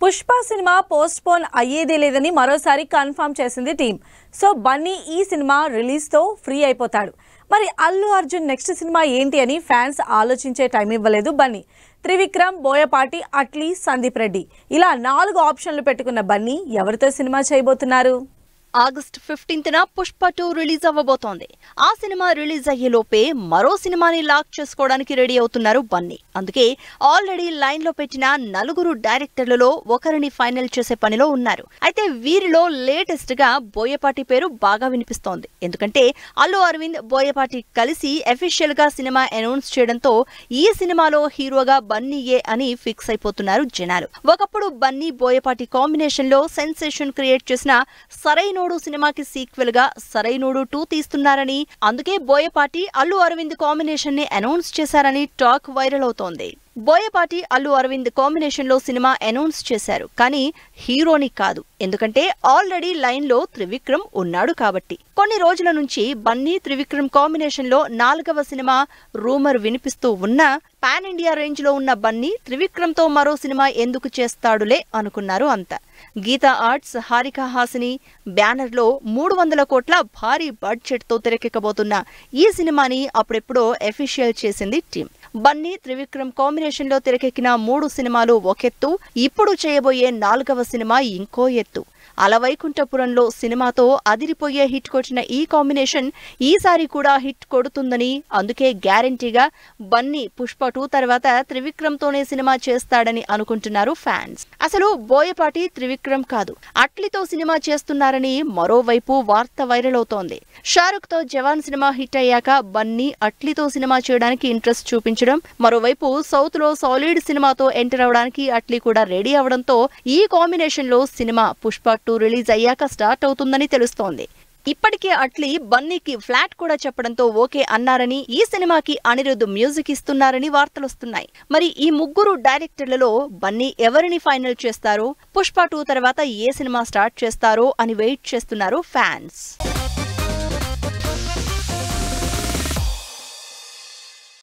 Pushpa cinema post phone అయ్యేదే లేదని మరోసారి confirm చేసింది టీం. సో బన్నీ ఈ సినిమా రిలీజ్ తో ఫ్రీ అయిపోతాడు. మరి అల్లు అర్జున్ నెక్స్ట్ సినిమా ఏంటి అని ఫ్యాన్స్ ఆలోచించే టైం ఇవ్వలేదు బన్నీ. త్రివిక్రమ్, బోయపాటి, అట్లీ, సందీప్ రెడ్డి ఇలా 4 ఆప్షన్లు పెట్టుకున్న బన్నీ ఎవరితో సినిమా చేయబోతున్నారు? ఆగస్ట్ 15న పుష్ప 2 రిలీజ్ అవ్వబోతోంది. ఆ సినిమా రిలీజ్ అయ్యేలోపే మరో సినిమాని లాక్ చేసుకోవడానికి రెడీ అవుతున్నారు బన్నీ. అందుకే ఆల్రెడీ లైన్ లో పెట్టిన 4 డైరెక్టర్లలో ఒకరిని ఫైనల్ చేసే పనిలో ఉన్నారు. అయితే వీరిలో లేటెస్ట్ గా బోయపాటి పేరు బాగా వినిపిస్తోంది. ఎందుకంటే అల్లు అరవింద్, బోయపాటి కలిసి అఫీషియల్ గా సినిమా అనౌన్స్ చేయడంతో ఈ సినిమాలో హీరోగా బన్నీయే అని ఫిక్స్ అయిపోతున్నారు జనాలు. ఒకప్పుడు బన్నీ, బోయపాటి కాంబినేషన్ లో సెన్సేషన్ క్రియేట్ చేసిన సరైనోడు సినిమాకి సీక్వెల్ గా సరైనోడు 2 తీస్తున్నారని, అందుకే బోయపాటి, అల్లు అరవింద్ కాంబినేషన్ ని అనౌన్స్ చేశారని టాక్ వైరల్ అవుతోంది. బోయపాటి, అల్లు అరవింద్ కాంబినేషన్ లో సినిమా అనౌన్స్ చేశారు, కానీ హీరోని కాదు. ఎందుకంటే ఆల్రెడీ లైన్ లో త్రివిక్రమ్ ఉన్నాడు కాబట్టి. కొన్ని రోజుల నుంచి బన్నీ, త్రివిక్రమ్ కాంబినేషన్ లో 4వ సినిమా రూమర్ వినిపిస్తూ ఉన్నా పాన్ ఇండియా రేంజ్ లో ఉన్న బన్నీ త్రివిక్రమ్ తో మరో సినిమా ఎందుకు చేస్తాడులే అనుకున్నారు అంతా. గీతా ఆర్ట్స్, హారిక హాసిని బ్యానర్ లో 300 కోట్ల భారీ బడ్జెట్ తో తెరకెక్కబోతున్న ఈ సినిమాని అప్పుడెప్పుడో అఫీషియల్ చేసింది టీం. బన్నీ, త్రివిక్రమ్ కాంబినేషన్ లో తెరకెక్కిన 3 సినిమాలు ఒకెత్తు, ఇప్పుడు చేయబోయే 4వ సినిమా ఇంకో ఎత్తు. అలవైకుంఠపురంలో సినిమాతో అదిరిపోయే హిట్ కొట్టిన ఈ కాంబినేషన్ ఈసారి కూడా హిట్ కొడుతుందని, అందుకే గ్యారంటీగా బన్నీ పుష్ప 2 తర్వాత త్రివిక్రమ్ తోనే సినిమా చేస్తాడని అనుకుంటున్నారు ఫ్యాన్స్. అసలు బోయపాటి త్రివిక్రమ్ కాదు, అట్లీతో సినిమా చేస్తున్నారని మరోవైపు వార్త వైరల్ అవుతోంది. షారుఖ్ తో జవాన్ సినిమా హిట్ అయ్యాక బన్నీ అట్లీతో సినిమా చేయడానికి ఇంట్రెస్ట్ చూపించడం, మరోవైపు సౌత్ లో సాలిడ్ సినిమాతో ఎంటర్ అవడానికి అట్లీ కూడా రెడీ అవడంతో ఈ కాంబినేషన్ లో సినిమా పుష్ప 2 రిలీజ్ అయ్యాక స్టార్ట్ అవుతుందని తెలుస్తోంది. ఇప్పటికే అట్లీ బన్నీకి ఫ్లాట్ కూడా చెప్పడంతో ఓకే అన్నారని, ఈ సినిమాకి అనిరుద్ మ్యూజిక్ ఇస్తున్నారని వార్తలొస్తున్నాయి. మరి ఈ 3 డైరెక్టర్లలో బన్నీ ఎవరిని ఫైనల్ చేస్తారో, పుష్ప 2 తర్వాత ఏ సినిమా స్టార్ట్ చేస్తారో అని వెయిట్ చేస్తున్నారు ఫ్యాన్స్.